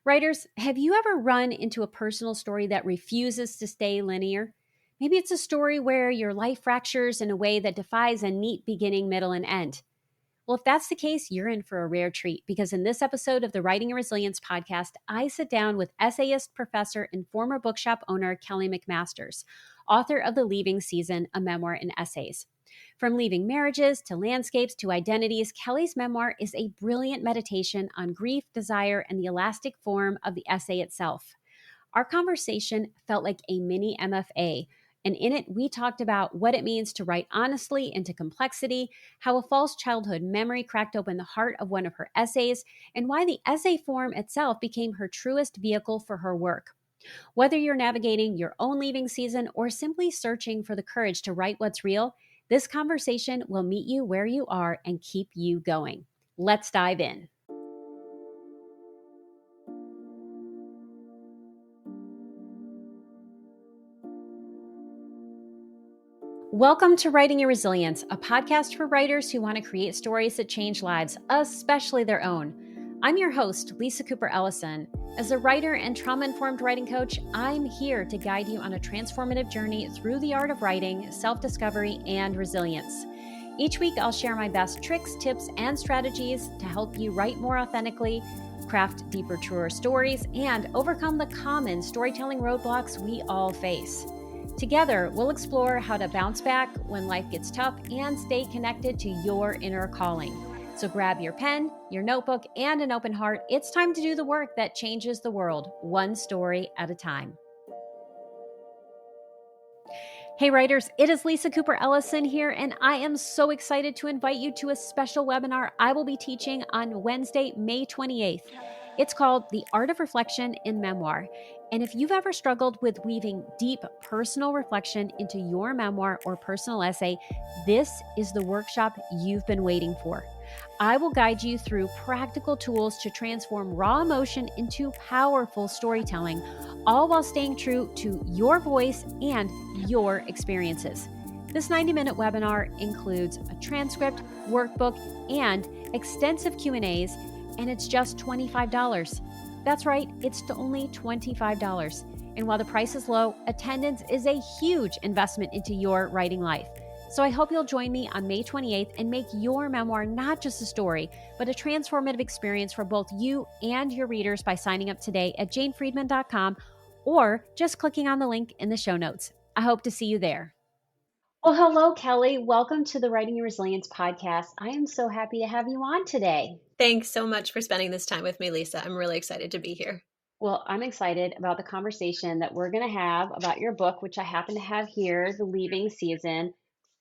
Writers, have you ever run into a personal story that refuses to stay linear? Maybe it's a story where your life fractures in a way that defies a neat beginning, middle, and end. Well, if that's the case, you're in for a rare treat because in this episode of the Writing and Resilience podcast, I sit down with essayist, professor, and former bookshop owner Kelly McMasters, author of The Leaving Season, a Memoir-in-Essays. From leaving marriages to landscapes to identities, Kelly's memoir is a brilliant meditation on grief, desire, and the elastic form of the essay itself. Our conversation felt like a mini MFA, and in it, we talked about what it means to write honestly into complexity, how a false childhood memory cracked open the heart of one of her essays, and why the essay form itself became her truest vehicle for her work. Whether you're navigating your own leaving season or simply searching for the courage to write what's real, this conversation will meet you where you are and keep you going. Let's dive in. Welcome to Writing and Resilience, a podcast for writers who want to create stories that change lives, especially their own. I'm your host, Lisa Cooper Ellison. As a writer and trauma-informed writing coach, I'm here to guide you on a transformative journey through the art of writing, self-discovery, and resilience. Each week, I'll share my best tricks, tips, and strategies to help you write more authentically, craft deeper, truer stories, and overcome the common storytelling roadblocks we all face. Together, we'll explore how to bounce back when life gets tough and stay connected to your inner calling. So grab your pen, your notebook, and an open heart. It's time to do the work that changes the world, one story at a time. Hey writers, it is Lisa Cooper Ellison here, and I am so excited to invite you to a special webinar I will be teaching on Wednesday, May 28th. It's called The Art of Reflection in Memoir. And if you've ever struggled with weaving deep personal reflection into your memoir or personal essay, this is the workshop you've been waiting for. I will guide you through practical tools to transform raw emotion into powerful storytelling, all while staying true to your voice and your experiences. This 90-minute webinar includes a transcript, workbook, and extensive Q&As, and it's just $25. That's right, it's only $25. And while the price is low, attendance is a huge investment into your writing life. So I hope you'll join me on May 28th and make your memoir not just a story, but a transformative experience for both you and your readers by signing up today at janefriedman.com or just clicking on the link in the show notes. I hope to see you there. Well, hello, Kelly. Welcome to the Writing and Resilience podcast. I am so happy to have you on today. Thanks so much for spending this time with me, Lisa. I'm really excited to be here. Well, I'm excited about the conversation that we're going to have about your book, which I happen to have here, The Leaving Season.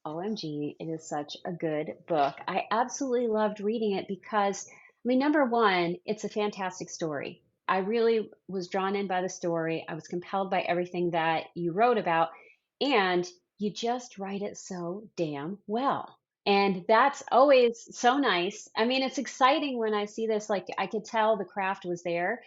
OMG, it is such a good book. I absolutely loved reading it because, number one, it's a fantastic story. I really was drawn in by the story. I was compelled by everything that you wrote about, and you just write it so damn well. And that's always so nice. It's exciting when I see this, like I could tell the craft was there.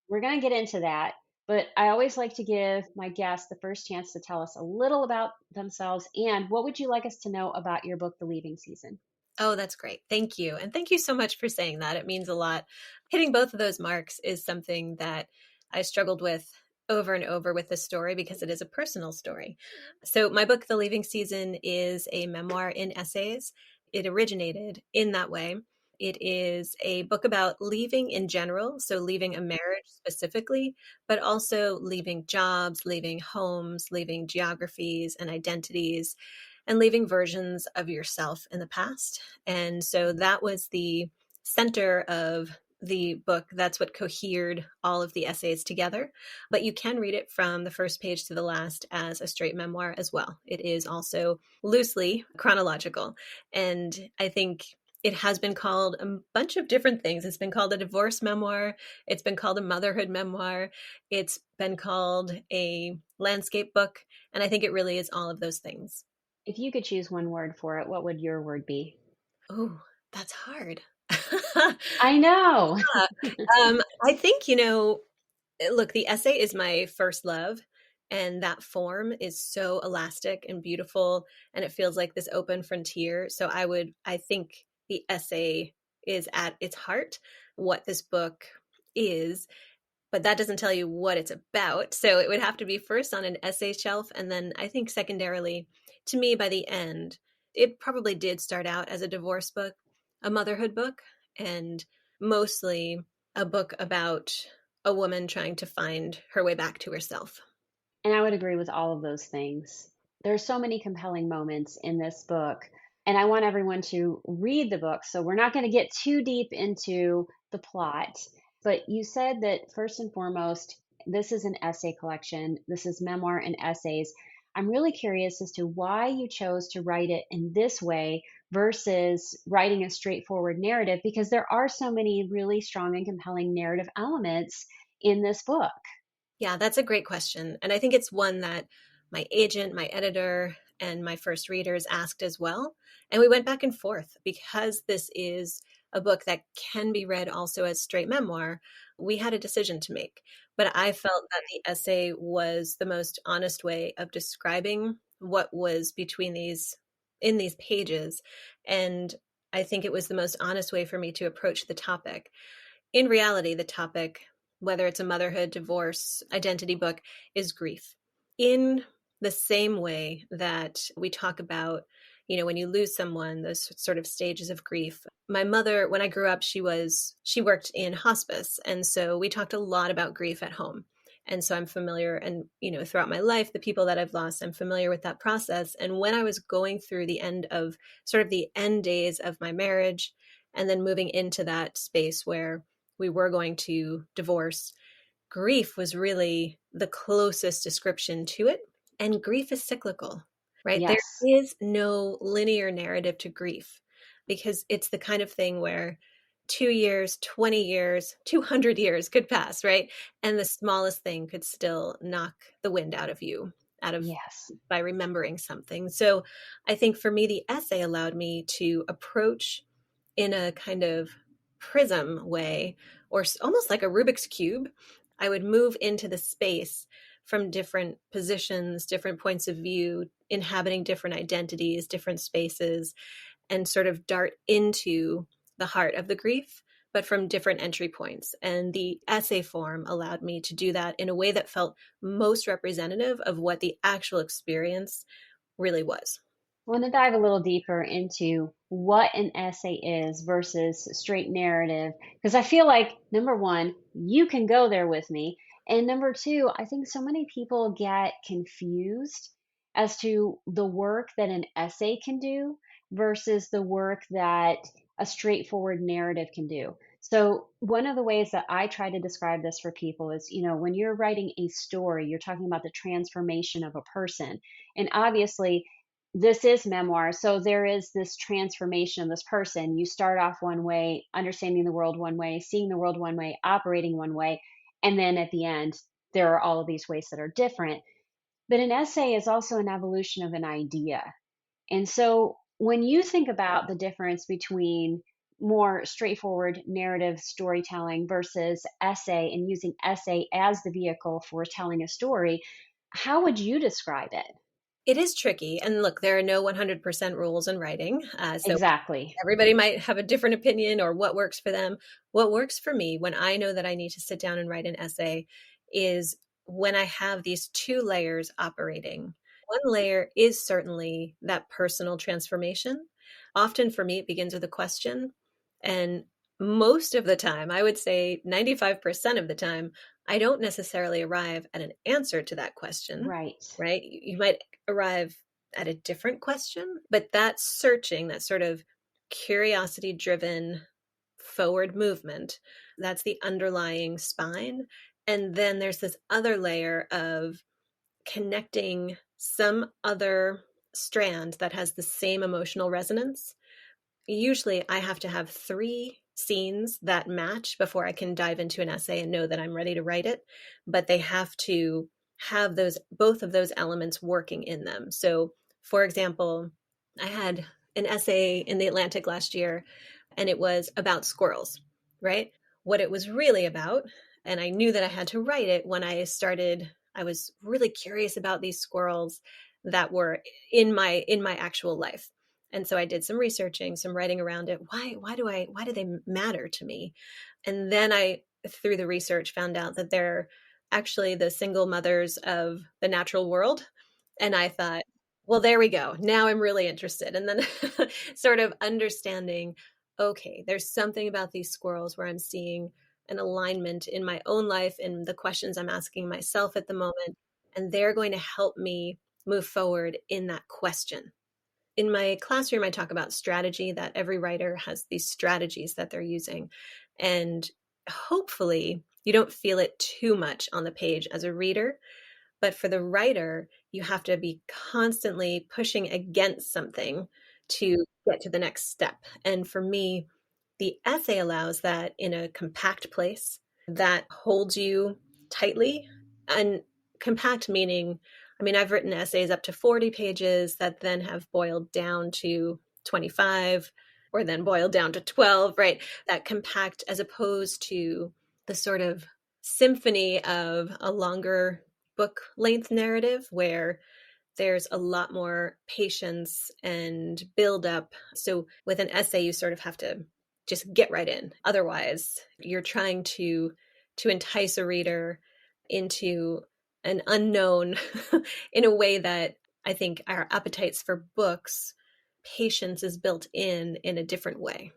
We're going to get into that. But I always like to give my guests the first chance to tell us a little about themselves. And what would you like us to know about your book, The Leaving Season? Oh, that's great. Thank you. And thank you so much for saying that. It means a lot. Hitting both of those marks is something that I struggled with over and over with this story because it is a personal story. So my book, The Leaving Season, is a memoir in essays. It originated in that way. It is a book about leaving in general, so leaving a marriage specifically, but also leaving jobs, leaving homes, leaving geographies and identities, and leaving versions of yourself in the past. And so that was the center of the book. That's what cohered all of the essays together. But you can read it from the first page to the last as a straight memoir as well. It is also loosely chronological. And I think it has been called a bunch of different things. It's been called a divorce memoir. It's been called a motherhood memoir. It's been called a landscape book. And I think it really is all of those things. If you could choose one word for it, what would your word be? Oh, that's hard. I know. I think, look, the essay is my first love. And that form is so elastic and beautiful. And it feels like this open frontier. So I think the essay is at its heart what this book is. but that doesn't tell you what it's about. So it would have to be first on an essay shelf. And then I think secondarily, to me, by the end, it probably did start out as a divorce book, a motherhood book, and mostly a book about a woman trying to find her way back to herself. And I would agree with all of those things. There's so many compelling moments in this book, and I want everyone to read the book. So we're not going to get too deep into the plot, but you said that first and foremost, this is an essay collection. This is memoir and essays. I'm really curious as to why you chose to write it in this way versus writing a straightforward narrative, because there are so many really strong and compelling narrative elements in this book. Yeah, that's a great question. And I think it's one that my agent, my editor, and my first readers asked as well. And we went back and forth because this is a book that can be read also as straight memoir. We had a decision to make. But I felt that the essay was the most honest way of describing what was between these in these pages. And I think it was the most honest way for me to approach the topic. In reality, the topic, whether it's a motherhood, divorce, identity book, is grief. In the same way that we talk about, when you lose someone, those sort of stages of grief. My mother, when I grew up, she worked in hospice. And so we talked a lot about grief at home. And so I'm familiar, and throughout my life, the people that I've lost, I'm familiar with that process. And when I was going through the end of sort of the end days of my marriage, and then moving into that space where we were going to divorce, grief was really the closest description to it. And grief is cyclical, right? There Yes. is no linear narrative to grief because it's the kind of thing where 2 years, 20 years, 200 years could pass, right? And the smallest thing could still knock the wind out of you, out of Yes. by remembering something. So I think for me, the essay allowed me to approach in a kind of prism way, or almost like a Rubik's Cube. I would move into the space from different positions, different points of view, inhabiting different identities, different spaces, and sort of dart into the heart of the grief, but from different entry points. And the essay form allowed me to do that in a way that felt most representative of what the actual experience really was. I want to dive a little deeper into what an essay is versus straight narrative, because I feel like number one, you can go there with me. And number two, I think so many people get confused as to the work that an essay can do versus the work that a straightforward narrative can do. So, one of the ways that I try to describe this for people is, when you're writing a story, you're talking about the transformation of a person. And obviously, this is memoir. So there is this transformation of this person. You start off one way, understanding the world one way, seeing the world one way, operating one way. And then at the end, there are all of these ways that are different. But an essay is also an evolution of an idea. And so when you think about the difference between more straightforward narrative storytelling versus essay and using essay as the vehicle for telling a story, how would you describe it? It is tricky. And look, there are no 100% rules in writing. So Exactly. everybody might have a different opinion or what works for them. What works for me when I know that I need to sit down and write an essay is when I have these two layers operating. One layer is certainly that personal transformation. Often for me, it begins with a question. And most of the time, I would say 95% of the time, I don't necessarily arrive at an answer to that question, Right. right? You might arrive at a different question, but that searching, that sort of curiosity driven forward movement, that's the underlying spine. And then there's this other layer of connecting some other strand that has the same emotional resonance. Usually I have to have three scenes that match before I can dive into an essay and know that I'm ready to write it, but they have to have those both of those elements working in them. So, for example, I had an essay in the Atlantic last year and it was about squirrels, right? What it was really about, and I knew that I had to write it when I was really curious about these squirrels that were in my actual life. And so I did some researching, some writing around it. Why do they matter to me? And then I through the research found out that they're actually the single mothers of the natural world. And I thought, well, there we go. Now I'm really interested. And then sort of understanding, okay, there's something about these squirrels where I'm seeing an alignment in my own life and the questions I'm asking myself at the moment. And they're going to help me move forward in that question. In my classroom, I talk about strategy, that every writer has these strategies that they're using. And hopefully, you don't feel it too much on the page as a reader. But for the writer, you have to be constantly pushing against something to get to the next step. And for me, the essay allows that in a compact place that holds you tightly. And compact meaning, I mean, I've written essays up to 40 pages that then have boiled down to 25 or then boiled down to 12, right? That compact as opposed to the sort of symphony of a longer book length narrative where there's a lot more patience and build up. So with an essay, you sort of have to just get right in. Otherwise, you're trying to entice a reader into an unknown in a way that I think our appetites for books, patience is built in a different way.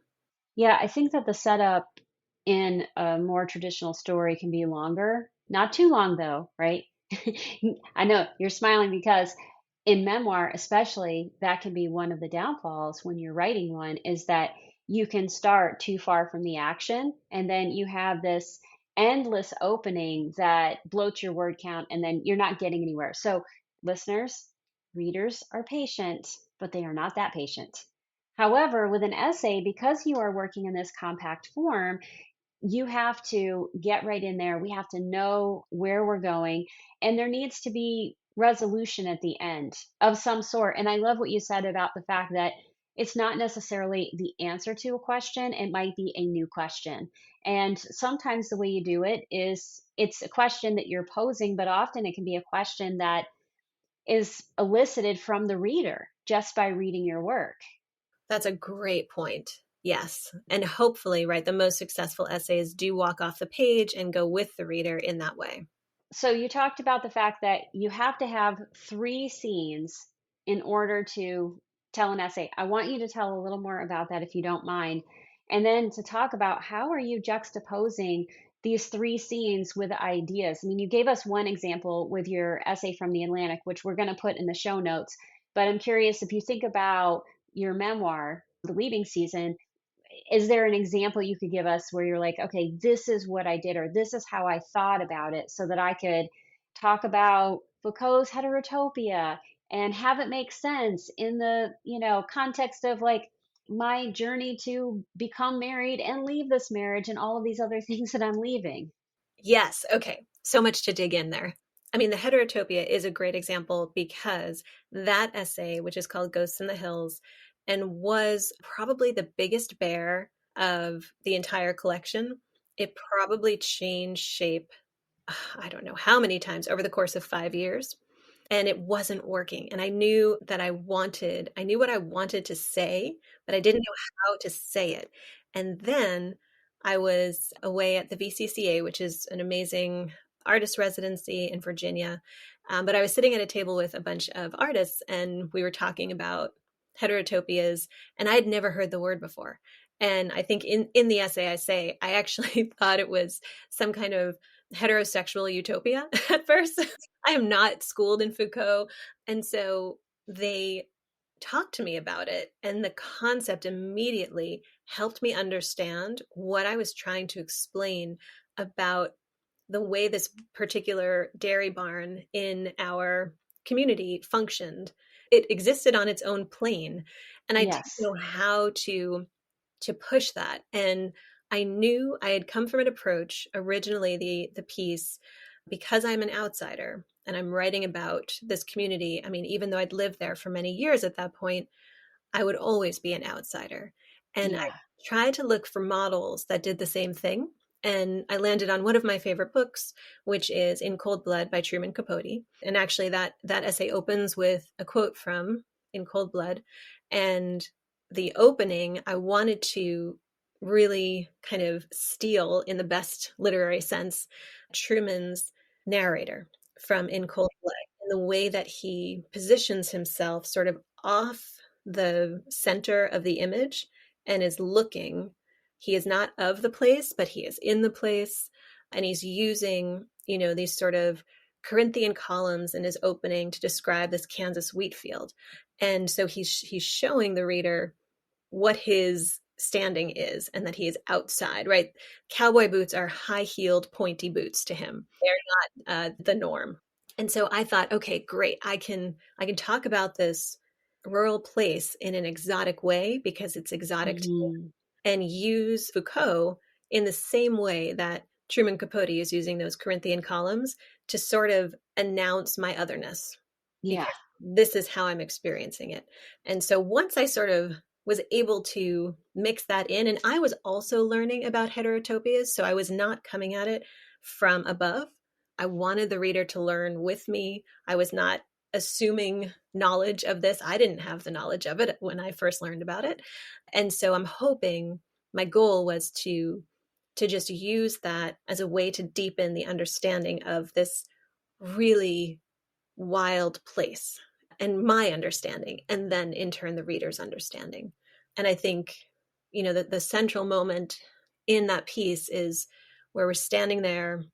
Yeah, I think that the setup in a more traditional story can be longer. Not too long though, right? I know you're smiling because in memoir, especially, that can be one of the downfalls when you're writing one is that you can start too far from the action and then you have this endless opening that bloats your word count and then you're not getting anywhere. So, listeners, readers are patient, but they are not that patient. However, with an essay, because you are working in this compact form, you have to get right in there. We have to know where we're going, and there needs to be resolution at the end of some sort. And I love what you said about the fact that it's not necessarily the answer to a question, it might be a new question. And sometimes the way you do it is it's a question that you're posing, but often it can be a question that is elicited from the reader just by reading your work. That's a great point. Yes. And hopefully, right, the most successful essays do walk off the page and go with the reader in that way. So you talked about the fact that you have to have three scenes in order to tell an essay. I want you to tell a little more about that if you don't mind. And then to talk about how are you juxtaposing these three scenes with ideas. I mean, you gave us one example with your essay from the Atlantic, which we're going to put in the show notes. But I'm curious if you think about your memoir, The Leaving Season, is there an example you could give us where you're like, okay, this is what I did, or this is how I thought about it, so that I could talk about Foucault's heterotopia and have it make sense in the, context of like my journey to become married and leave this marriage and all of these other things that I'm leaving. Yes. Okay. So much to dig in there. I mean, the heterotopia is a great example because that essay, which is called Ghosts in the Hills, and was probably the biggest bear of the entire collection, it probably changed shape, I don't know how many times over the course of 5 years. And it wasn't working. And I knew that I knew what I wanted to say, but I didn't know how to say it. And then I was away at the VCCA, which is an amazing artist residency in Virginia. But I was sitting at a table with a bunch of artists and we were talking about heterotopias, and I had never heard the word before. And I think in the essay, I say, I actually thought it was some kind of heterosexual utopia at first. I am not schooled in Foucault. And so they talked to me about it. And the concept immediately helped me understand what I was trying to explain about the way this particular dairy barn in our community functioned. It existed on its own plane. And I didn't Yes. know how to push that. And I knew I had come from an approach originally, the piece, because I'm an outsider and I'm writing about this community. I mean, even though I'd lived there for many years at that point, I would always be an outsider. And I Yeah. tried to look for models that did the same thing. And I landed on one of my favorite books, which is In Cold Blood by Truman Capote. And actually that essay opens with a quote from In Cold Blood. And the opening, I wanted to really kind of steal, in the best literary sense, Truman's narrator from In Cold Blood, and the way that he positions himself sort of off the center of the image and is looking. He is not of the place, but he is in the place, and he's using, these sort of Corinthian columns in his opening to describe this Kansas wheat field. And so he's showing the reader what his standing is and that he is outside, right? Cowboy boots are high-heeled, pointy boots to him. They're not the norm. And so I thought, okay, great. I can talk about this rural place in an exotic way because it's exotic to me, Hmm. and use Foucault in the same way that Truman Capote is using those Corinthian columns to sort of announce my otherness, Yeah. because this is how I'm experiencing it. And so once I sort of was able to mix that in, and I was also learning about heterotopias, so I was not coming at it from above. I wanted the reader to learn with me. I was not assuming knowledge of this. I didn't have the knowledge of it when I first learned about it. And so I'm hoping, my goal was to just use that as a way to deepen the understanding of this really wild place, and my understanding, and then in turn the reader's understanding. And I think, that the central moment in that piece is where we're standing there,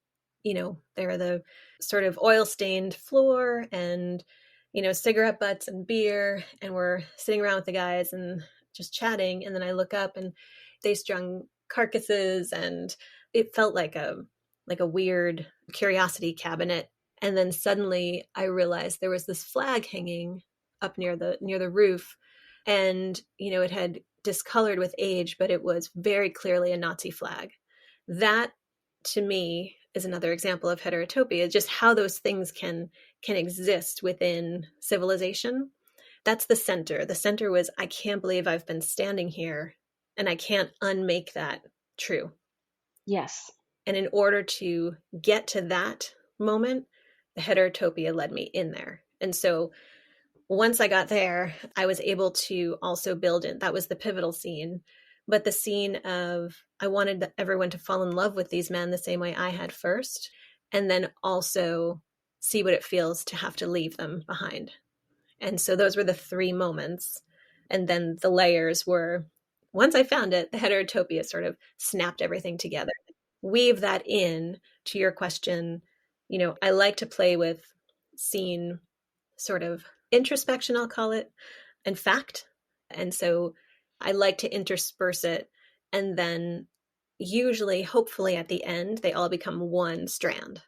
there are the sort of oil stained floor and, cigarette butts and beer, and we're sitting around with the guys and just chatting. And then I look up and they strung carcasses, and it felt like a weird curiosity cabinet. And then suddenly I realized there was this flag hanging up near the roof, and it had discolored with age, but it was very clearly a Nazi flag. That, to me, is another example of heterotopia, just how those things can exist within civilization. That's the center. The center was, I can't believe I've been standing here and I can't unmake that true. Yes. And in order to get to that moment, the heterotopia led me in there. And so once I got there, I was able to also build in, that was the pivotal scene, but the scene of, I wanted everyone to fall in love with these men the same way I had first, and then also see what it feels to have to leave them behind. And so those were the three moments. And then the layers were, once I found it, the heterotopia sort of snapped everything together. Weave that in to your question. I like to play with scene sort of introspection, I'll call it, and fact. And so I like to intersperse it. And then usually, hopefully at the end, they all become one strand.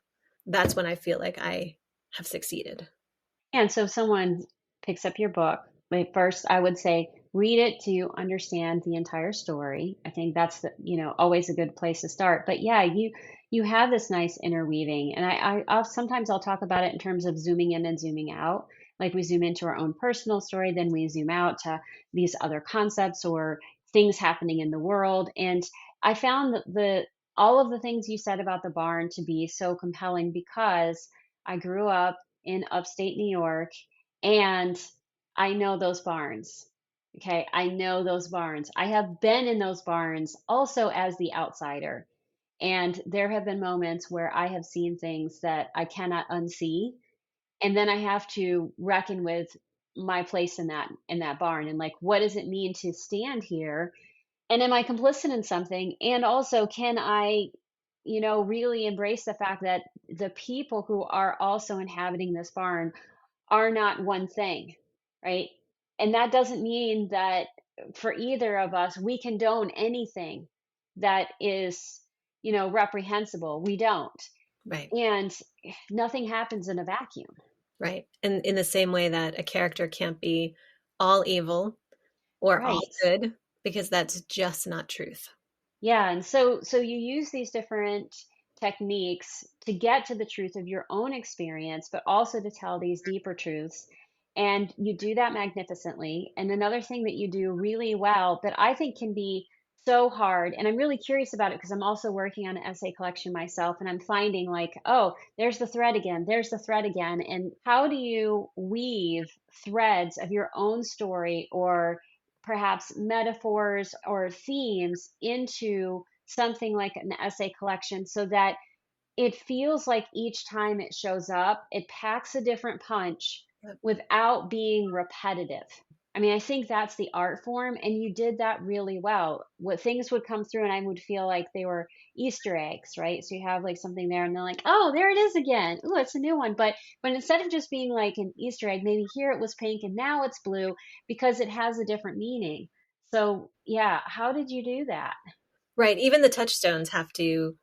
That's when I feel like I have succeeded. And so if someone picks up your book, like first I would say read it to understand the entire story. I think that's always a good place to start. But yeah, you have this nice interweaving, and I'll sometimes I'll talk about it in terms of zooming in and zooming out. Like we zoom into our own personal story, then we zoom out to these other concepts or things happening in the world. And I found that the all of the things you said about the barn to be so compelling because I grew up in upstate New York, and I know those barns. Okay, I know those barns. I have been in those barns also as the outsider. And there have been moments where I have seen things that I cannot unsee. And then I have to reckon with my place in that barn and like what does it mean to stand here? And am I complicit in something? And also can I really embrace the fact that the people who are also inhabiting this barn are not one thing, right? And that doesn't mean that for either of us, we condone anything that is, reprehensible. We don't. Right. And nothing happens in a vacuum. Right. And in the same way that a character can't be all evil or all Right. good, because that's just not truth. Yeah, and so you use these different techniques to get to the truth of your own experience, but also to tell these deeper truths. And you do that magnificently. And another thing that you do really well that I think can be so hard, and I'm really curious about it because I'm also working on an essay collection myself, and I'm finding like, oh, there's the thread again, there's the thread again. And how do you weave threads of your own story or perhaps metaphors or themes into something like an essay collection so that it feels like each time it shows up, it packs a different punch Yep. without being repetitive. I mean, I think that's the art form, and you did that really well. What things would come through, and I would feel like they were Easter eggs, right? So you have like something there, and they're like, "Oh, there it is again. Ooh, it's a new one." But instead of just being like an Easter egg, maybe here it was pink and now it's blue because it has a different meaning. So yeah, how did you do that? Right. Even the touchstones have to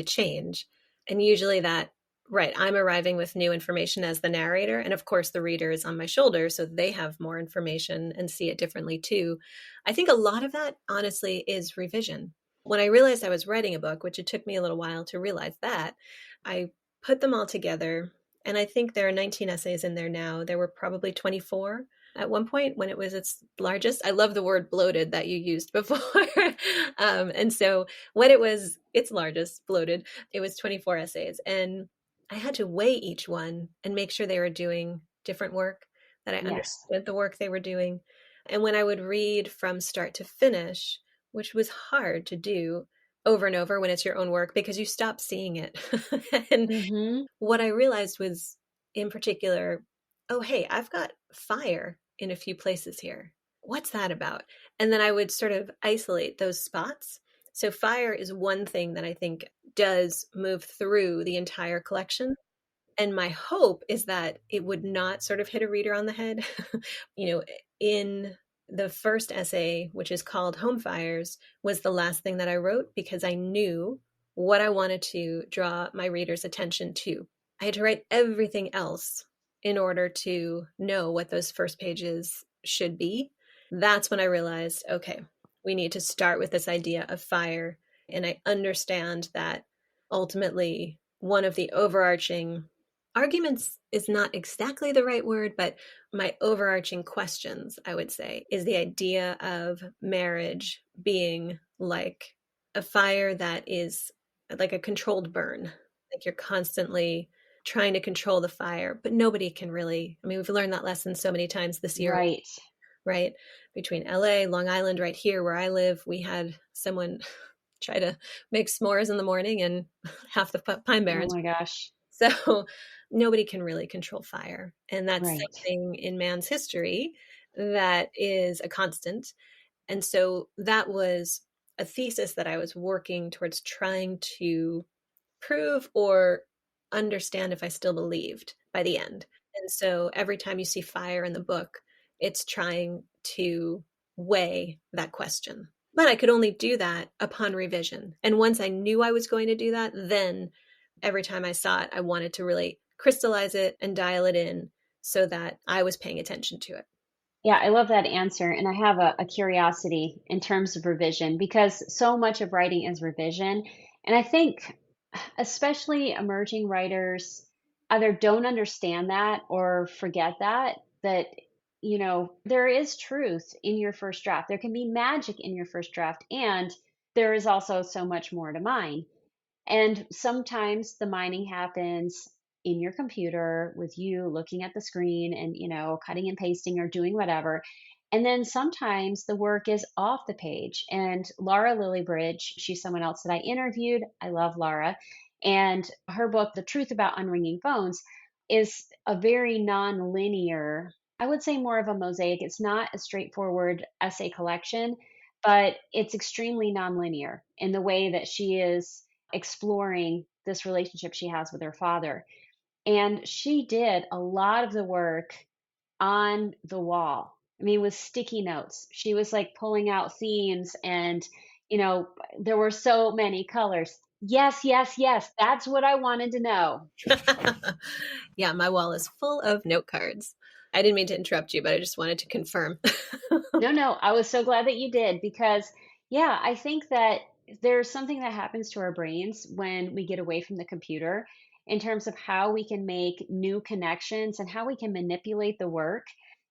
change. And usually that, right, I'm arriving with new information as the narrator. And of course the reader is on my shoulder, so they have more information and see it differently too. I think a lot of that honestly is revision. When I realized I was writing a book, which it took me a little while to realize that, I put them all together. And I think there are 19 essays in there now. There were probably 24 at one point when it was its largest. I love the word bloated that you used before. And so when it was its largest, bloated, it was 24 essays. And I had to weigh each one and make sure they were doing different work, that I Yes. understood the work they were doing. And when I would read from start to finish, which was hard to do over and over when it's your own work because you stop seeing it. And Mhm. what I realized was, in particular, oh, hey, I've got fire in a few places here. What's that about? And then I would sort of isolate those spots. So, fire is one thing that I think does move through the entire collection. And my hope is that it would not sort of hit a reader on the head. You know, in the first essay, which is called Home Fires, was the last thing that I wrote because I knew what I wanted to draw my reader's attention to. I had to write everything else in order to know what those first pages should be. That's when I realized, okay, we need to start with this idea of fire. And I understand that ultimately one of the overarching arguments is not exactly the right word, but my overarching questions, I would say, is the idea of marriage being like a fire that is like a controlled burn. Like you're constantly trying to control the fire, but nobody can really. I mean, we've learned that lesson so many times this year, Right. right? Between LA, Long Island, right here where I live, we had someone try to make s'mores in the morning and half the Pine Oh Barrens. my gosh. So nobody can really control fire. And that's Right. something in man's history that is a constant. And so that was a thesis that I was working towards trying to prove or understand if I still believed by the end. And so every time you see fire in the book, it's trying to weigh that question. But I could only do that upon revision. And once I knew I was going to do that, then every time I saw it, I wanted to really crystallize it and dial it in so that I was paying attention to it. Yeah, I love that answer. And I have a curiosity in terms of revision because so much of writing is revision. And I think, especially emerging writers, either don't understand that or forget that, there is truth in your first draft. There can be magic in your first draft. And there is also so much more to mine. And sometimes the mining happens in your computer with you looking at the screen and, cutting and pasting or doing whatever. And then sometimes the work is off the page. And Laura Lillybridge, she's someone else that I interviewed. I love Laura. And her book, The Truth About Unringing Phones, is a very non-linear, I would say more of a mosaic. It's not a straightforward essay collection, but it's extremely nonlinear in the way that she is exploring this relationship she has with her father. And she did a lot of the work on the wall. I mean, with sticky notes. She was like pulling out themes and, you know, there were so many colors. Yes, yes, yes. That's what I wanted to know. Yeah, my wall is full of note cards. I didn't mean to interrupt you, but I just wanted to confirm. No, no, I was so glad that you did because, yeah, I think that there's something that happens to our brains when we get away from the computer in terms of how we can make new connections and how we can manipulate the work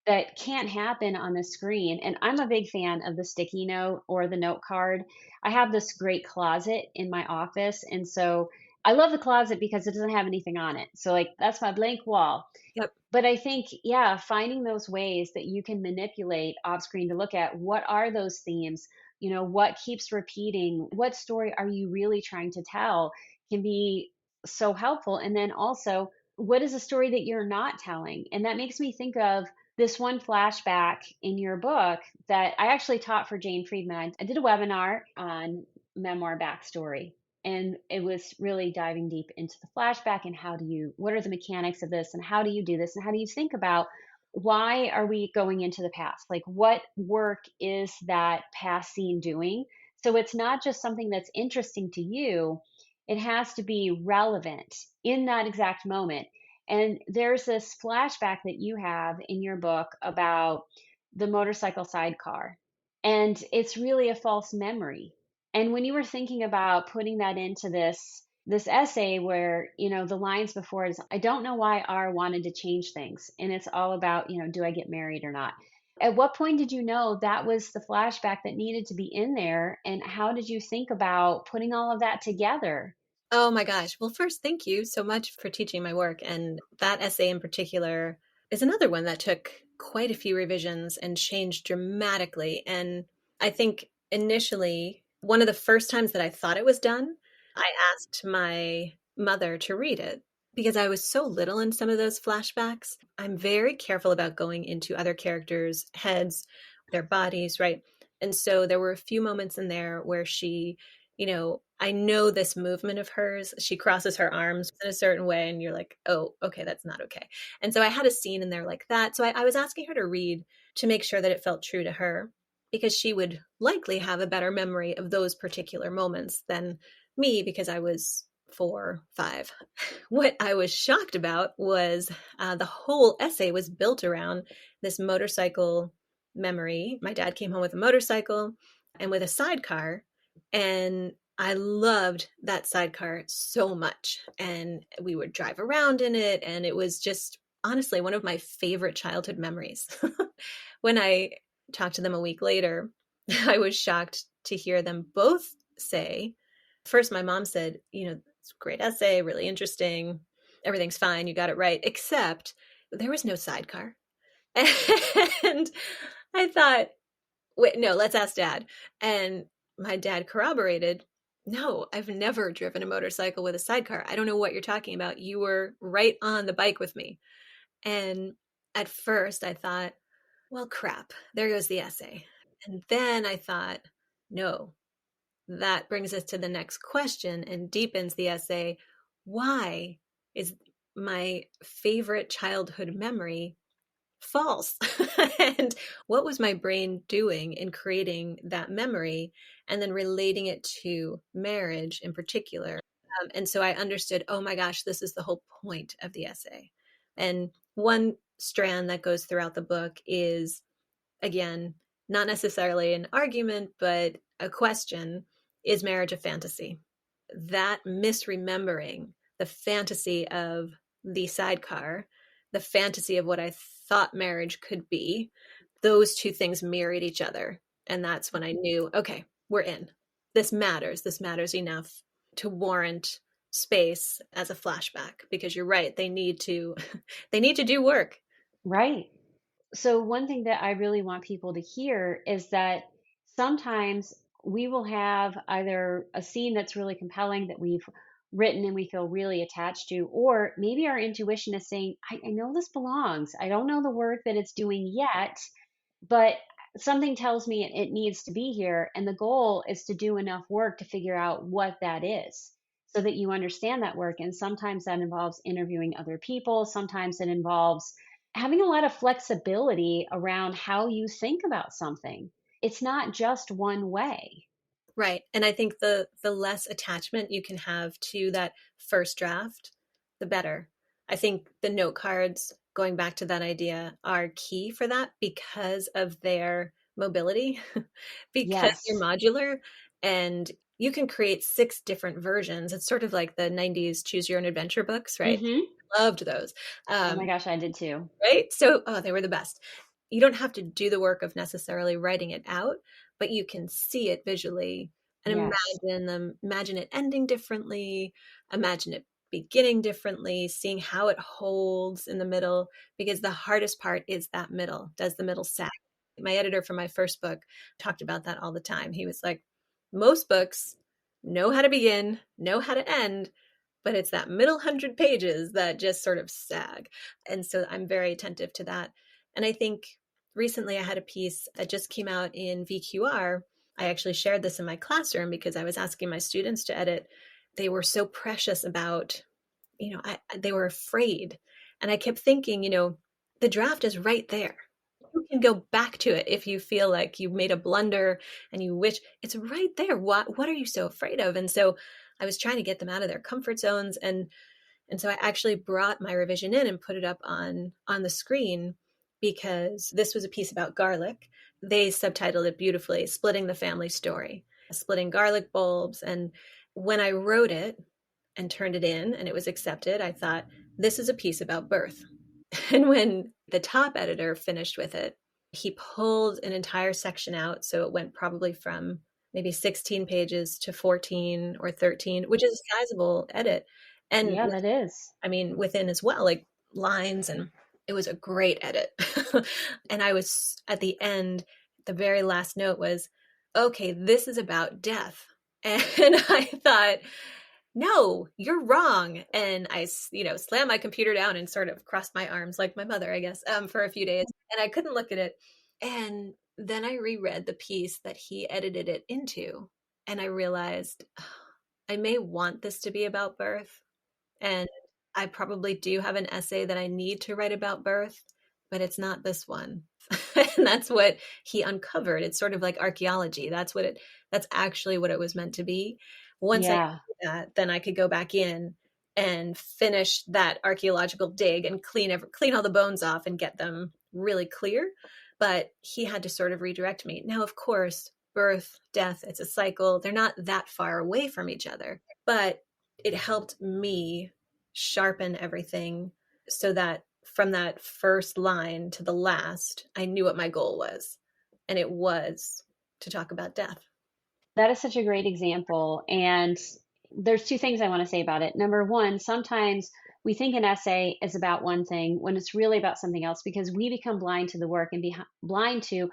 that can't happen on the screen. And I'm a big fan of the sticky note or the note card. I have this great closet in my office. And so I love the closet because it doesn't have anything on it. So like that's my blank wall. Yep. But I think, yeah, finding those ways that you can manipulate off screen to look at what are those themes, what keeps repeating, what story are you really trying to tell can be so helpful. And then also, what is a story that you're not telling? And that makes me think of this one flashback in your book that I actually taught for Jane Friedman. I did a webinar on memoir backstory, and it was really diving deep into the flashback and what are the mechanics of this and how do you do this and how do you think about why are we going into the past, like what work is that past scene doing, so it's not just something that's interesting to you, it has to be relevant in that exact moment. And there's this flashback that you have in your book about the motorcycle sidecar, and it's really a false memory. And when you were thinking about putting that into this essay where, the lines before it is, I don't know why R wanted to change things. And it's all about, do I get married or not? At what point did you know that was the flashback that needed to be in there? And how did you think about putting all of that together? Oh my gosh. Well, first, thank you so much for teaching my work. And that essay in particular is another one that took quite a few revisions and changed dramatically. And I think initially, one of the first times that I thought it was done, I asked my mother to read it because I was so little in some of those flashbacks. I'm very careful about going into other characters' heads, their bodies, right? And so there were a few moments in there where I know this movement of hers. She crosses her arms in a certain way, and you're like, oh, okay, that's not okay. And so I had a scene in there like that. So I was asking her to read to make sure that it felt true to her, because she would likely have a better memory of those particular moments than me, because I was 4, 5. What I was shocked about was the whole essay was built around this motorcycle memory. My dad came home with a motorcycle and with a sidecar, and I loved that sidecar so much. And we would drive around in it, and it was just honestly one of my favorite childhood memories. When I talked to them a week later, I was shocked to hear them both say, first, my mom said, it's a great essay, really interesting. Everything's fine. You got it right. Except there was no sidecar. And I thought, wait, no, let's ask Dad. And my dad corroborated, no, I've never driven a motorcycle with a sidecar. I don't know what you're talking about. You were right on the bike with me. And at first I thought, well, crap, there goes the essay. And then I thought, no, that brings us to the next question and deepens the essay. Why is my favorite childhood memory false? And what was my brain doing in creating that memory and then relating it to marriage in particular? And so I understood, oh my gosh, this is the whole point of the essay. And one strand that goes throughout the book is, again, not necessarily an argument, but a question: is marriage a fantasy? That misremembering the fantasy of the sidecar, the fantasy of what I thought marriage could be, those two things mirrored each other. And that's when I knew, okay, we're in. This matters. This matters enough to warrant space as a flashback, because you're right. They need to they need to do work. Right. So one thing that I really want people to hear is that sometimes we will have either a scene that's really compelling that we've written and we feel really attached to, or maybe our intuition is saying, I know this belongs. I don't know the work that it's doing yet, but something tells me it needs to be here. And the goal is to do enough work to figure out what that is so that you understand that work. And sometimes that involves interviewing other people. Sometimes it involves having a lot of flexibility around how you think about something. It's not just one way. Right. And I think the less attachment you can have to that first draft, the better. I think the note cards, going back to that idea, are key for that because of their mobility, because they're Yes. modular, and you can create 6 different versions. It's sort of like the 90s choose your own adventure books, right? Hmm. Loved those. Oh my Um, gosh, I did too. right? So, oh, they were the best. You don't have to do the work of necessarily writing it out, but you can see it visually and Yes. imagine it ending differently, imagine it beginning differently, seeing how it holds in the middle, because the hardest part is that middle. Does the middle sag? My editor for my first book talked about that all the time. He was like, most books know how to begin, know how to end, but it's that middle 100 pages that just sort of sag. And so I'm very attentive to that. And I think recently I had a piece that just came out in VQR. I actually shared this in my classroom because I was asking my students to edit. They were so precious about, they were afraid. And I kept thinking, the draft is right there. You can go back to it if you feel like you made a blunder and you wish it's right there. What are you so afraid of? And so I was trying to get them out of their comfort zones, and so I actually brought my revision in and put it up on the screen because this was a piece about garlic. They subtitled it beautifully, Splitting the Family Story, splitting garlic bulbs. And when I wrote it and turned it in and it was accepted, I thought, this is a piece about birth. And when the top editor finished with it, he pulled an entire section out. So it went probably from maybe 16 pages to 14 or 13, which is a sizable edit. And Yeah, that is. within as well, like lines, and it was a great edit. And I was at the end, the very last note was, okay, this is about death. And I thought, no, you're wrong. And I, slammed my computer down and sort of crossed my arms like my mother, I guess, for a few days. And I couldn't look at it. And then I reread the piece that he edited it into. And I realized, I may want this to be about birth. And I probably do have an essay that I need to write about birth, but it's not this one. And that's what he uncovered. It's sort of like archaeology. That's actually what it was meant to be. Once I Yeah. did that, then I could go back in and finish that archaeological dig and clean all the bones off and get them really clear. But he had to sort of redirect me. Now, of course, birth, death, it's a cycle. They're not that far away from each other, but it helped me sharpen everything so that from that first line to the last, I knew what my goal was. And it was to talk about death. That is such a great example. And there's two things I want to say about it. Number one, sometimes we think an essay is about one thing when it's really about something else because we become blind to the work and blind to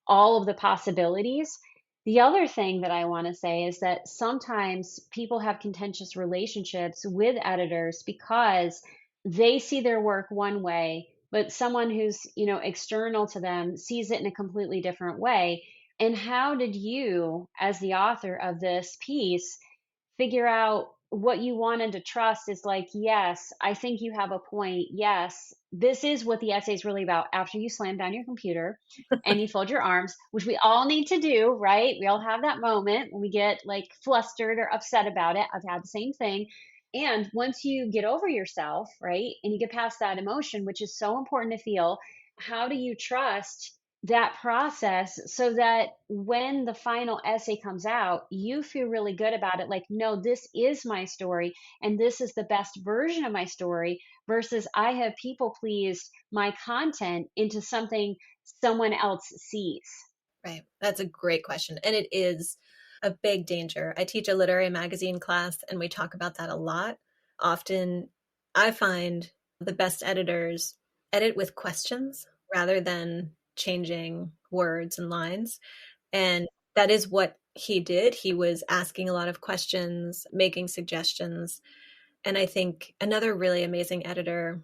all of the possibilities. The other thing that I want to say is that sometimes people have contentious relationships with editors because they see their work one way, but someone who's, external to them sees it in a completely different way. And how did you, as the author of this piece, figure out what you wanted to trust is like, yes, I think you have a point. Yes, this is what the essay is really about after you slam down your computer and you fold your arms, which we all need to do, right? We all have that moment when we get like flustered or upset about it. I've had the same thing. And once you get over yourself, right, and you get past that emotion, which is so important to feel, how do you trust that process so that when the final essay comes out, you feel really good about it? Like, no, this is my story and this is the best version of my story versus I have people pleased my content into something someone else sees. Right. That's a great question. And it is a big danger. I teach a literary magazine class and we talk about that a lot. Often I find the best editors edit with questions rather than changing words and lines. And that is what he did. He was asking a lot of questions, making suggestions. And I think another really amazing editor,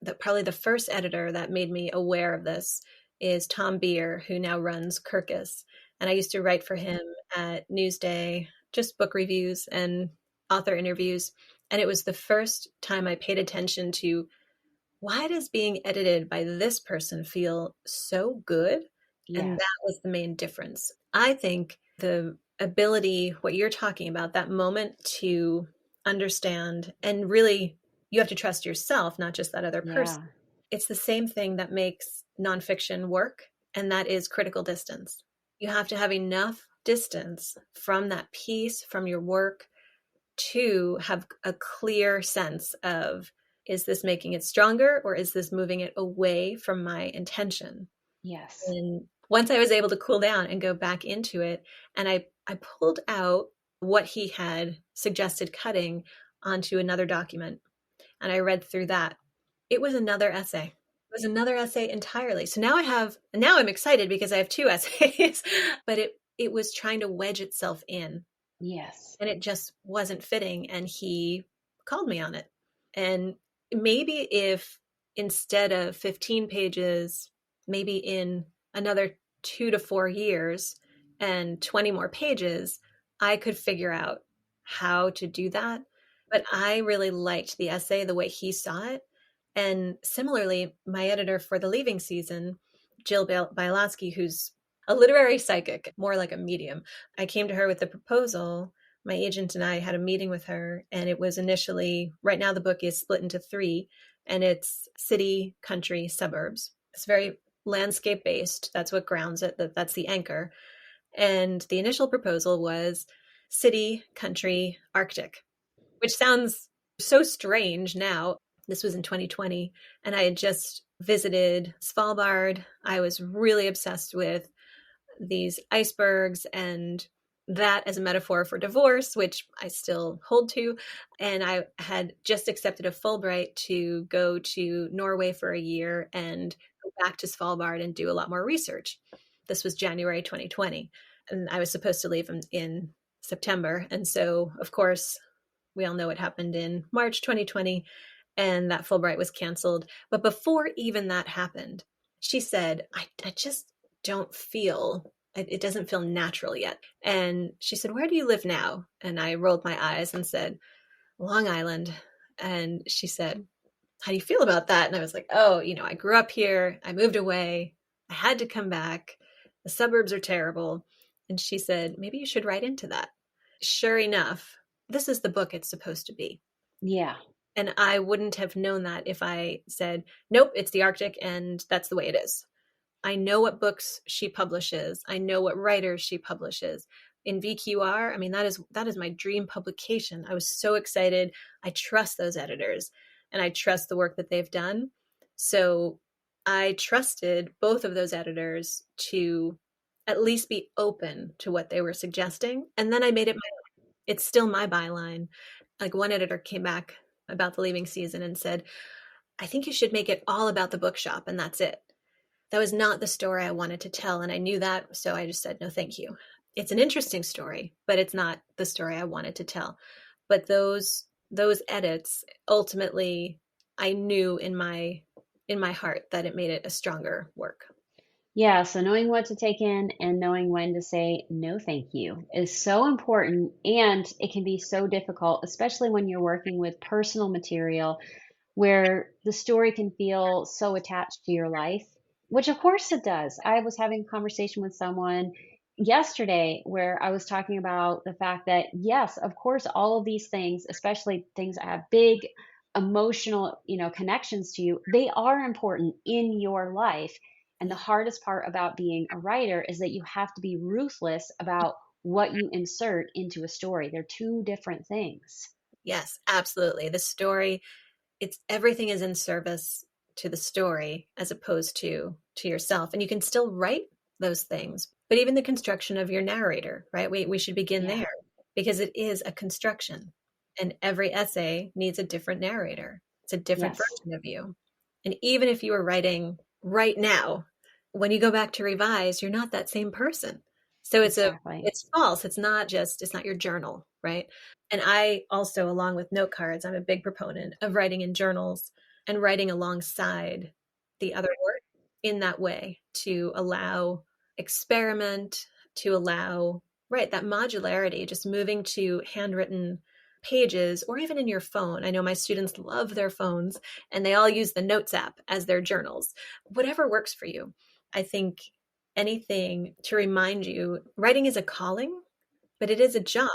that probably the first editor that made me aware of this, is Tom Beer, who now runs Kirkus. And I used to write for him at Newsday, just book reviews and author interviews. And it was the first time I paid attention to, why does being edited by this person feel so good? And Yes. that was the main difference. I think the ability, what you're talking about, that moment to understand, and really you have to trust yourself, not just that other person. Yeah. It's the same thing that makes nonfiction work, and that is critical distance. You have to have enough distance from that piece, from your work, to have a clear sense of, is this making it stronger or is this moving it away from my intention? Yes. And once I was able to cool down and go back into it, and I pulled out what he had suggested cutting onto another document, and I read through that. It was another essay. It was another essay entirely. So now I'm excited because I have two essays, but it was trying to wedge itself in, Yes. and it just wasn't fitting, and he called me on it. And maybe if instead of 15 pages, maybe in another 2 to 4 years and 20 more pages, I could figure out how to do that. But I really liked the essay the way he saw it. And similarly, my editor for the Leaving Season, Jill Bielatsky, who's a literary psychic, more like a medium, I came to her with the proposal. My agent and I had a meeting with her, and it was initially, right now the book is split into three, and it's city, country, suburbs. It's very landscape based. That's what grounds it, that's the anchor. And the initial proposal was city, country, Arctic, which sounds so strange now. This was in 2020, and I had just visited Svalbard. I was really obsessed with these icebergs and that as a metaphor for divorce, which I still hold to. And I had just accepted a Fulbright to go to Norway for a year and go back to Svalbard and do a lot more research. This was January 2020, and I was supposed to leave in September. And so, of course, we all know what happened in March 2020, and that Fulbright was canceled. But before even that happened, she said, I just don't feel, it doesn't feel natural yet. And she said, where do you live now? And I rolled my eyes and said, Long Island. And she said, how do you feel about that? And I was like, oh, I grew up here. I moved away. I had to come back. The suburbs are terrible. And she said, maybe you should write into that. Sure enough, this is the book it's supposed to be. Yeah. And I wouldn't have known that if I said, nope, it's the Arctic and that's the way it is. I know what books she publishes. I know what writers she publishes. In VQR, I mean, that is my dream publication. I was so excited. I trust those editors and I trust the work that they've done. So I trusted both of those editors to at least be open to what they were suggesting. And then I made it my own. It's still my byline. Like, one editor came back about the Leaving Season and said, I think you should make it all about the bookshop, and that's it. That was not the story I wanted to tell, and I knew that, so I just said, no, thank you. It's an interesting story, but it's not the story I wanted to tell. But those edits, ultimately, I knew in my heart that it made it a stronger work. Yeah, so knowing what to take in and knowing when to say no thank you is so important, and it can be so difficult, especially when you're working with personal material where the story can feel so attached to your life, which of course it does. I was having a conversation with someone yesterday where I was talking about the fact that, yes, of course, all of these things, especially things that have big emotional, connections to you, they are important in your life. And the hardest part about being a writer is that you have to be ruthless about what you insert into a story. They're two different things. Yes, absolutely. The story, it's everything is in service to the story as opposed to yourself. And you can still write those things, but even the construction of your narrator, right? We should begin Yeah. there because it is a construction, and every essay needs a different narrator. It's a different Yes. version of you. And even if you are writing right now, when you go back to revise, you're not that same person. So Exactly. it's false. It's not your journal, right? And I also, along with note cards, I'm a big proponent of writing in journals and writing alongside the other work in that way to allow experiment, to allow, right, that modularity, just moving to handwritten pages or even in your phone. I know my students love their phones and they all use the Notes app as their journals. Whatever works for you. I think anything to remind you, writing is a calling, but it is a job,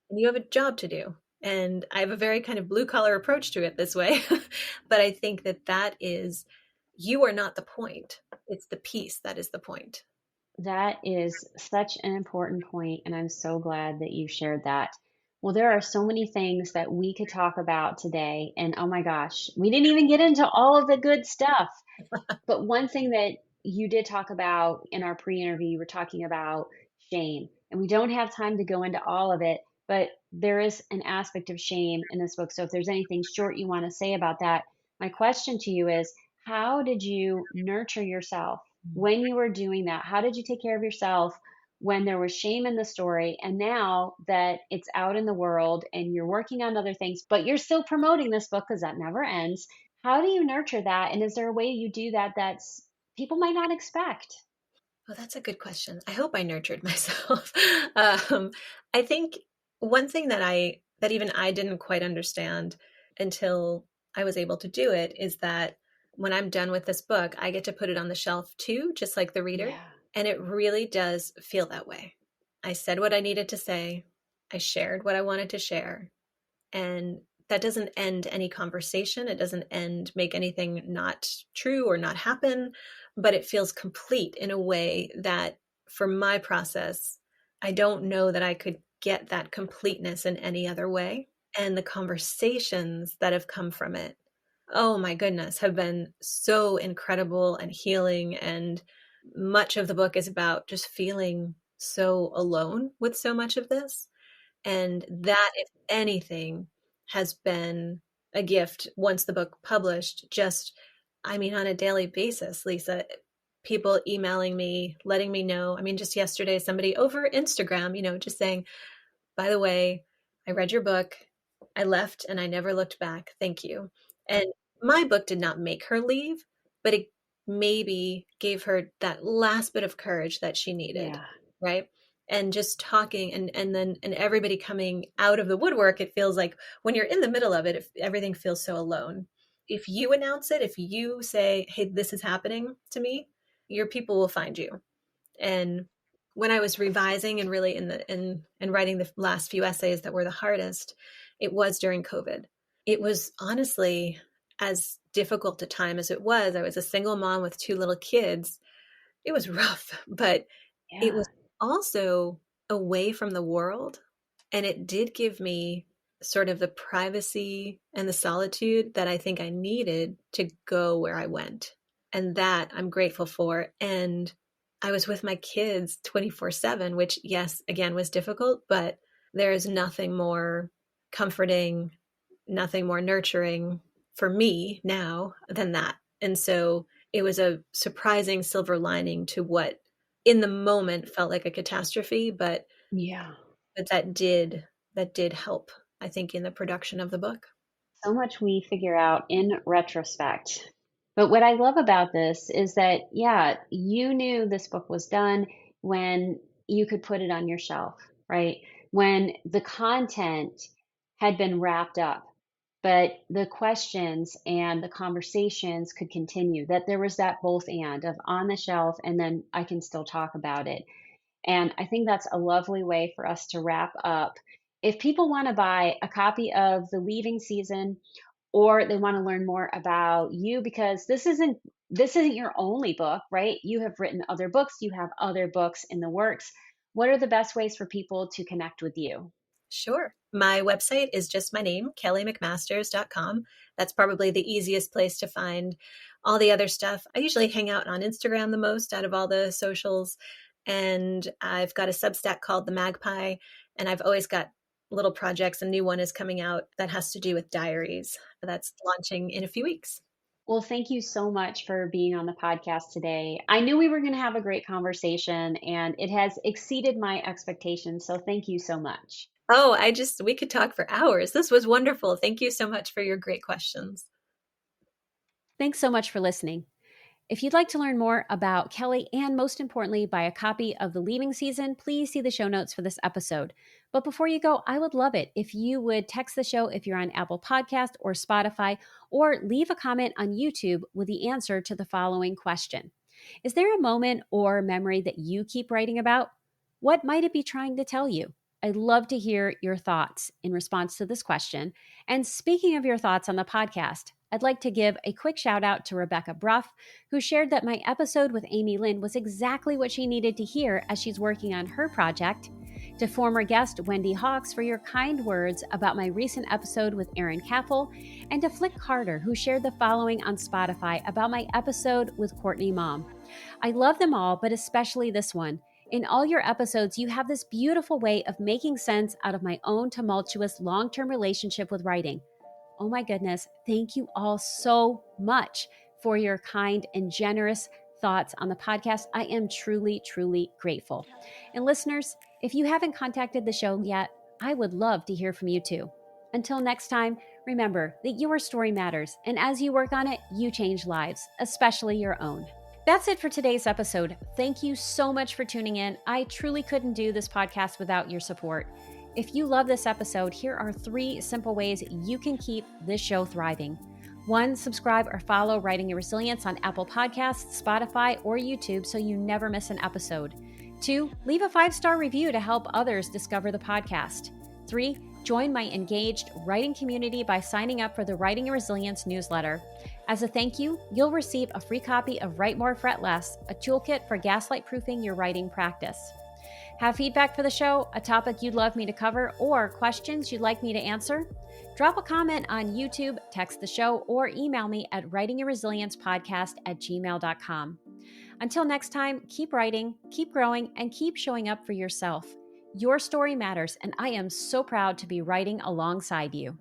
and you have a job to do. And I have a very kind of blue collar approach to it this way. But I think that is, you are not the point. It's the piece that is the point. That is such an important point, and I'm so glad that you shared that. Well, there are so many things that we could talk about today, and oh my gosh, we didn't even get into all of the good stuff. But one thing that you did talk about in our pre-interview, you were talking about shame, and we don't have time to go into all of it, but there is an aspect of shame in this book. So if there's anything short you want to say about that, my question to you is, how did you nurture yourself when you were doing that? How did you take care of yourself when there was shame in the story? And now that it's out in the world and you're working on other things, but you're still promoting this book because that never ends. How do you nurture that? And is there a way you do that that's people might not expect? Oh, that's a good question. I hope I nurtured myself. I think one thing that even I didn't quite understand until I was able to do it is that when I'm done with this book, I get to put it on the shelf too, just like the reader. Yeah. And it really does feel that way. I said what I needed to say. I shared what I wanted to share. And that doesn't end any conversation. It doesn't make anything not true or not happen, but it feels complete in a way that for my process, I don't know that I could get that completeness in any other way. And the conversations that have come from it, oh my goodness, have been so incredible and healing. And much of the book is about just feeling so alone with so much of this. And that, if anything, has been a gift once the book published. Just, I mean, on a daily basis, Lisa, people emailing me, letting me know. I mean, just yesterday, somebody over Instagram, just saying, by the way, I read your book. I left and I never looked back. Thank you. And my book did not make her leave, but it maybe gave her that last bit of courage that she needed. Yeah. Right. And just talking and everybody coming out of the woodwork, it feels like when you're in the middle of it, everything feels so alone. If you announce it, if you say, hey, this is happening to me, your people will find you. And when I was revising and really in writing the last few essays that were the hardest, it was during COVID. It was honestly as difficult a time as it was. I was a single mom with two little kids. It was rough, but it Yeah. was also away from the world. And it did give me sort of the privacy and the solitude that I think I needed to go where I went. And that I'm grateful for. And I was with my kids 24/7, which, yes, again, was difficult, but there is nothing more comforting, nothing more nurturing for me now than that. And so it was a surprising silver lining to what in the moment felt like a catastrophe, but Yeah. that did help, I think, in the production of the book. So much we figure out in retrospect. But what I love about this is that, yeah, you knew this book was done when you could put it on your shelf, right? When the content had been wrapped up, but the questions and the conversations could continue, that there was that both and of on the shelf, and then I can still talk about it. And I think that's a lovely way for us to wrap up. If people want to buy a copy of The Leaving Season, or they want to learn more about you, because this isn't your only book, right? You have written other books, you have other books in the works. What are the best ways for people to connect with you? Sure. My website is just my name, kellymcmasters.com. That's probably the easiest place to find all the other stuff. I usually hang out on Instagram the most out of all the socials. And I've got a Substack called The Magpie. And I've always got little projects. A new one is coming out that has to do with diaries. That's launching in a few weeks. Well, thank you so much for being on the podcast today. I knew we were going to have a great conversation, and it has exceeded my expectations. So thank you so much. Oh, we could talk for hours. This was wonderful. Thank you so much for your great questions. Thanks so much for listening. If you'd like to learn more about Kelly and most importantly, buy a copy of The Leaving Season, please see the show notes for this episode. But before you go, I would love it if you would text the show if you're on Apple Podcast or Spotify, or leave a comment on YouTube with the answer to the following question. Is there a moment or memory that you keep writing about? What might it be trying to tell you? I'd love to hear your thoughts in response to this question. And speaking of your thoughts on the podcast, I'd like to give a quick shout out to Rebecca Bruff, who shared that my episode with Amy Lynn was exactly what she needed to hear as she's working on her project. to former guest Wendy Hawks for your kind words about my recent episode with Erin Cappel, and to Flick Carter, who shared the following on Spotify about my episode with Courtney Mom. I love them all, but especially this one. In all your episodes, you have this beautiful way of making sense out of my own tumultuous long-term relationship with writing. Oh my goodness, thank you all so much for your kind and generous thoughts on the podcast. I am truly, truly grateful. And listeners, if you haven't contacted the show yet, I would love to hear from you too. Until next time, remember that your story matters, and as you work on it, you change lives, especially your own. That's it for today's episode. Thank you so much for tuning in. I truly couldn't do this podcast without your support. If you love this episode, here are 3 simple ways you can keep this show thriving. 1, subscribe or follow Writing Your Resilience on Apple Podcasts, Spotify, or YouTube so you never miss an episode. 2, leave a 5-star review to help others discover the podcast. 3, join my engaged writing community by signing up for the Writing Your Resilience newsletter. As a thank you, you'll receive a free copy of Write More, Fret Less, a toolkit for gaslight-proofing your writing practice. Have feedback for the show, a topic you'd love me to cover, or questions you'd like me to answer? Drop a comment on YouTube, text the show, or email me at writingyourresiliencepodcast@gmail.com. Until next time, keep writing, keep growing, and keep showing up for yourself. Your story matters, and I am so proud to be writing alongside you.